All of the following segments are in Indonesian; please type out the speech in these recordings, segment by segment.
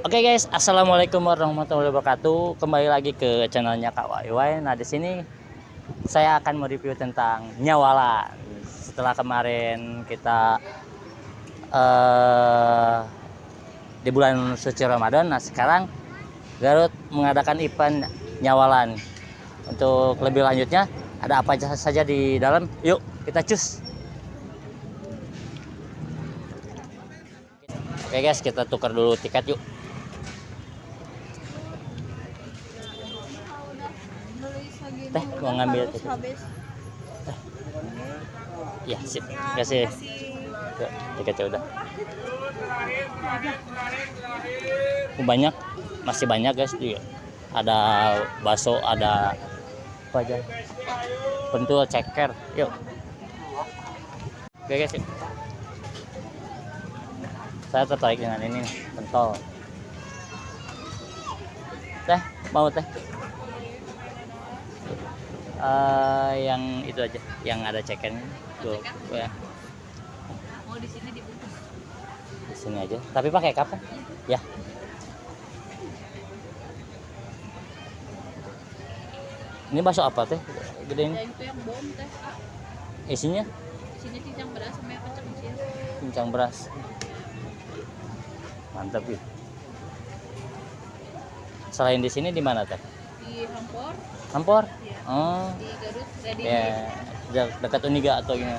Oke guys, assalamualaikum warahmatullahi wabarakatuh. Kembali lagi ke channelnya Kak Waiwai. Nah di sini saya akan mereview tentang nyawalan. Setelah kemarin kita di bulan suci Ramadan, nah sekarang Garut mengadakan event nyawalan. Untuk lebih lanjutnya, ada apa saja di dalam? Yuk kita cus. Oke guys, kita tukar dulu tiket yuk. Teh mau ngambil tiket. Ya sip, kasih. Tiketnya udah. Banyak, masih banyak guys juga. Ada bakso, ada apa aja. Pentul, ceker, yuk. Oke guys, yuk. Saya tertarik dengan ini nih, pentol. Teh, mau teh? Yang itu aja, yang ada cekernya tuh ya. Mau di sini dibungkus. Di sini aja. Tapi pakai kapan? Ya. Ini bakso apa teh? Gede ini. Itu yang bom teh. Isinya? Isinya cincang beras sama yang kecil kecil. Cincang beras. Mantap ya. Selain di sini di mana teh? Di Hampor. Hampor? Ya. Oh. Di Garut. Di Ya, dekat Uniga atau gimana?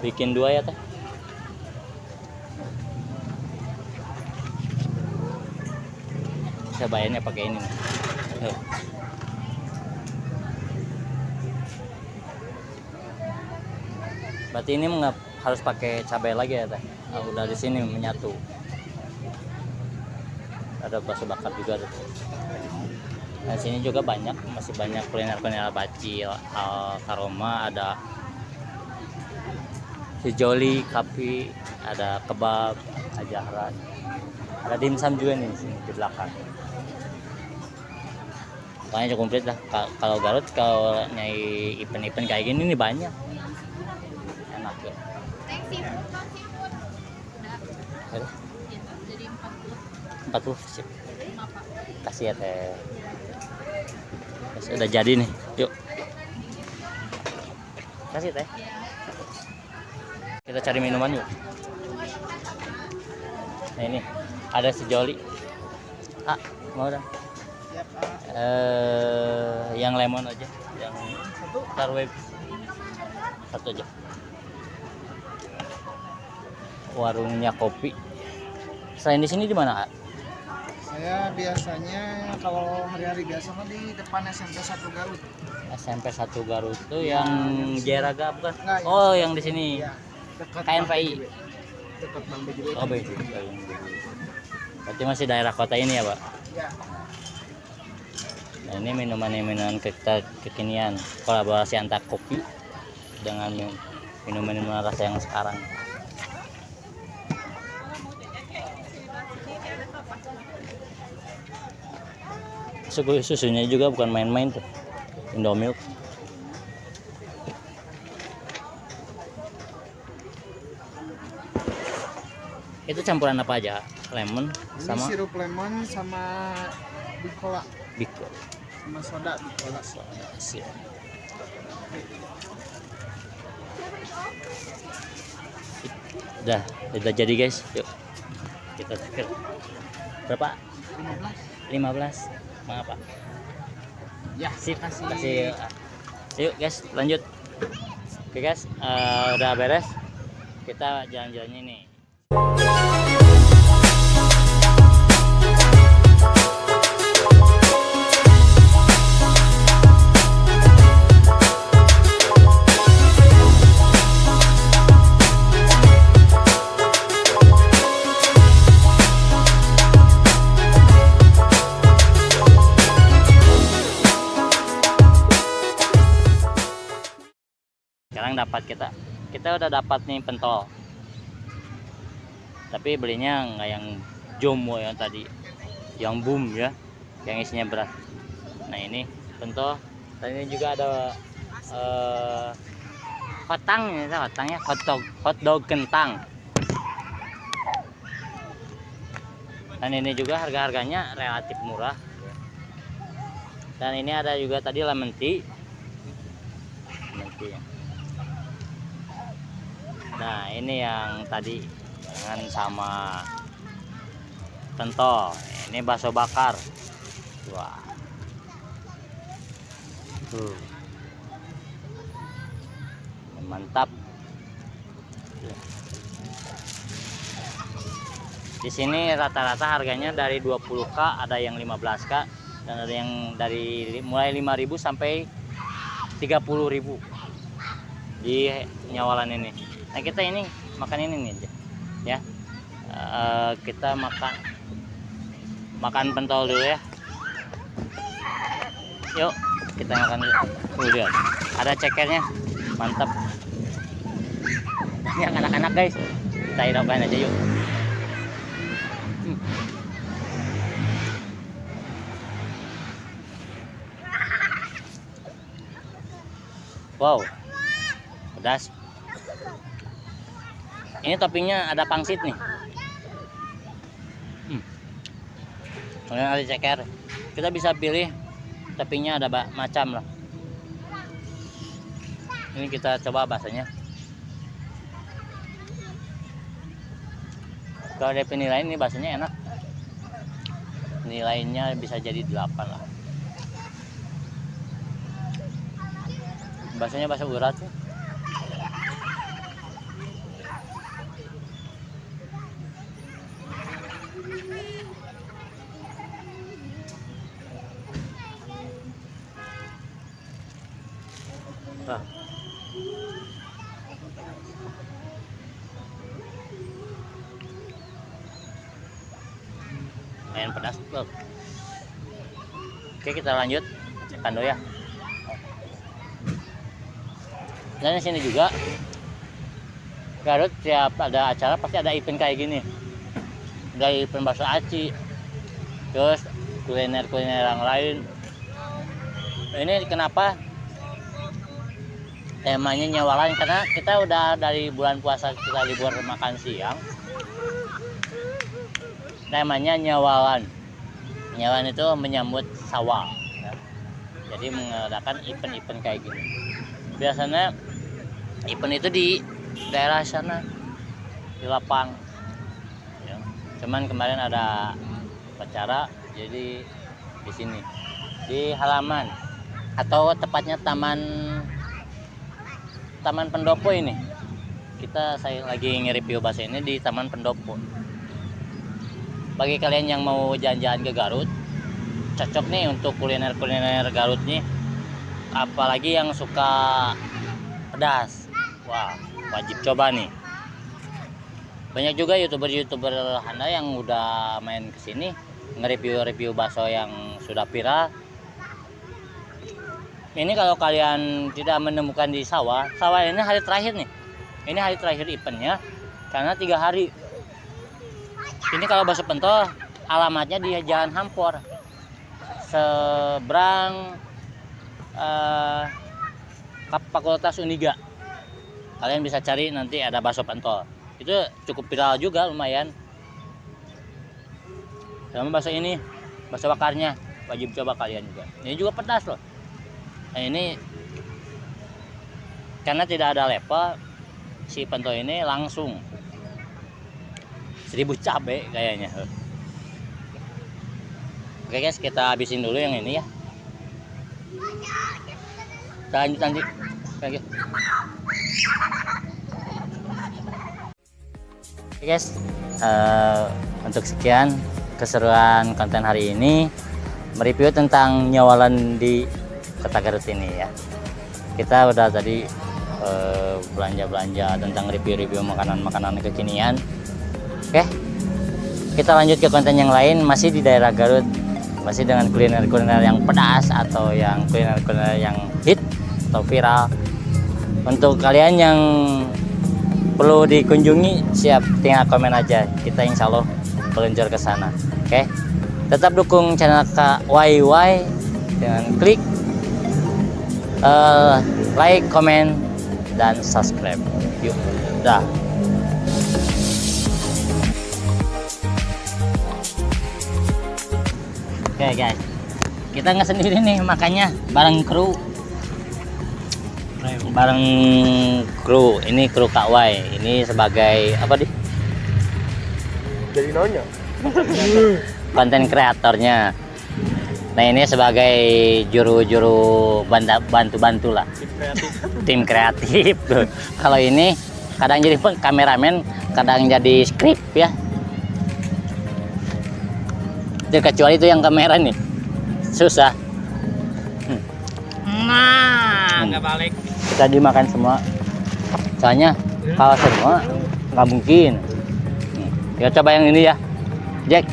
Bikin dua ya teh. Saya bayarnya pakai ini nih. Tuh. Berarti ini harus pakai cabai lagi ya teh. Oh, udah di sini menyatu. Ada bakso bakar juga tuh. Nah sini juga banyak, masih banyak kuliner bacil, karoma, ada sejoli, kapi, ada kebab, ajaran, ada dimsum juga nih di sini di belakang. Pokoknya cukup komplit lah. Kalau Garut kalau nyai event-event kayak gini nih banyak, enak ya. Udah. Ya, jadi 40. 40 sip. Kenapa? Kasih ya teh. Udah jadi nih, yuk. Kasih teh. Kita cari minuman yuk. Nah ini ada sejoli. Mau dong. Yang lemon aja, yang tarweb satu aja. Warungnya kopi. Selain di sini di mana? Saya biasanya kalau hari-hari biasa mah di depan SMP 1 Garut. SMP 1 Garut tuh yang Jeraga bukan? Enggak, Oh, yang di sini. Ya, dekat KNVI. Dekat Bang BJB. Oh, BJB. Berarti masih daerah kota ini ya, Pak? Ya. Nah, ini minuman kita kekinian, kolaborasi antara kopi dengan minuman rasa yang sekarang. Susunya juga bukan main-main tuh, Indomilk. Itu campuran apa aja? Lemon Ini sama sirup lemon sama bicola biko. sama soda bicola. Siap. Udah jadi guys. Yuk. Kita tikir. Berapa? 15. Maaf Pak. Ya, Sip. kasih. Yuk guys, lanjut. Oke guys, udah beres. Kita jalan-jalannya nih. Sekarang kita udah dapat nih pentol, tapi belinya nggak yang jomo yang tadi, yang boom ya, yang isinya beras. Nah ini pentol, dan ini juga ada Hotang ini hotangnya hot dog kentang. Dan ini juga harga-harganya relatif murah. Dan ini ada juga tadi lemon tea. Nah, ini yang tadi dengan sama pentol. Ini bakso bakar. Wah. Mantap. Di sini rata-rata harganya dari 20.000, ada yang 15.000 dan ada yang dari mulai 5.000 sampai 30.000 di Nyawalan ini. Nah, kita ini makan ini nih aja. Ya. Kita makan pentol dulu ya. Yuk, kita makan dulu. Lihat. Ada cekernya. Mantap. Ini anak-anak guys. Kita hidupkan aja yuk. Wow, pedas. Ini toppingnya ada pangsit nih. Kemudian ada ceker. Kita bisa pilih toppingnya ada macam lah. Ini kita coba baksonya. Kalau ada penilaian ini baksonya enak. Nilainya bisa jadi 8 lah. Baksonya bakso urat sih. Nah. Lumayan pedas tuh. Oke, kita lanjut Kando ya. Dan di sini juga Garut tiap ada acara pasti ada event kayak gini. Ada event bakso aci. Terus kuliner-kuliner yang lain. Ini kenapa temanya Nyawalan? Karena kita udah dari bulan puasa kita libur makan siang. Temanya Nyawalan. Nyawalan itu menyambut sawal. Ya. Jadi mengadakan event-event kayak gini. Biasanya event itu di daerah sana di lapang ya. Cuman kemarin ada acara jadi di sini di halaman atau tepatnya taman pendopo ini. Saya lagi nge-review bakso ini di Taman Pendopo. Bagi kalian yang mau jalan-jalan ke Garut, cocok nih untuk kuliner-kuliner Garut nih. Apalagi yang suka pedas. Wah, wajib coba nih. Banyak juga youtuber Anda yang udah main kesini nge-review bakso yang sudah viral. Ini kalau kalian tidak menemukan di sawah ini hari terakhir nih. Ini hari terakhir eventnya karena 3 hari. Ini kalau bakso pentol alamatnya di Jalan Hampor, seberang Fakultas Uniga. Kalian bisa cari nanti ada bakso pentol. Itu cukup viral juga lumayan. Sama bakso ini, bakso bakarnya wajib coba kalian juga. Ini juga pedas loh. Nah, ini karena tidak ada level, si pentol ini langsung 1000 cabai kayaknya. Oke guys, kita habisin dulu yang ini ya. Kita lanjut nanti. Oke guys, untuk sekian keseruan konten hari ini mereview tentang Nyawalan di Kota Garut ini ya. Kita udah tadi belanja tentang review makanan kekinian. Oke, kita lanjut ke konten yang lain, masih di daerah Garut, masih dengan kuliner yang pedas atau yang kuliner yang hit atau viral. Untuk kalian yang perlu dikunjungi, siap tinggal komen aja, kita insya Allah meluncur ke sana. Oke, tetap dukung channel KYY dengan klik like, komen, dan subscribe. Yuk, dah. Oke guys, kita nggak sendiri nih, makanya bareng kru. Ini kru Kak Wai. Ini sebagai apa di? Jadi nanya. Konten kreatornya. Nah ini sebagai juru bantu lah. Tim kreatif. Kalau ini kadang jadi kameramen, kadang jadi skrip ya. Kecuali itu yang kamera nih susah. Nah, nggak balik. Kita dimakan semua. Soalnya kalau semua nggak mungkin. Ya coba yang ini ya, Jack.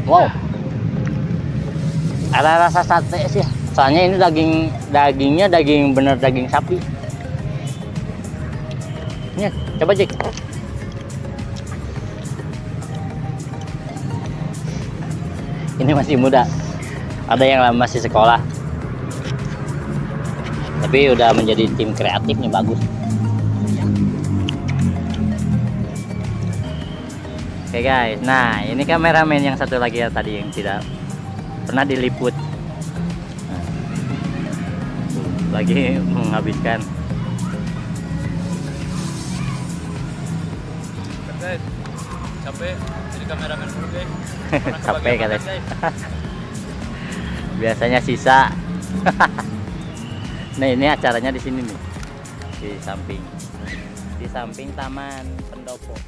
Wow, ada rasa sate sih. Soalnya ini dagingnya bener daging sapi. Nih, coba Jack. Ini masih muda, ada yang masih sekolah, tapi udah menjadi tim kreatif nih, bagus. Oke guys, nah ini kameramen yang satu lagi ya tadi yang tidak pernah diliput. Nah, lagi menghabiskan. Capek jadi kameramen dulu deh. Capek katanya. Biasanya sisa. Nah ini acaranya di sini nih, di samping Taman Pendopo.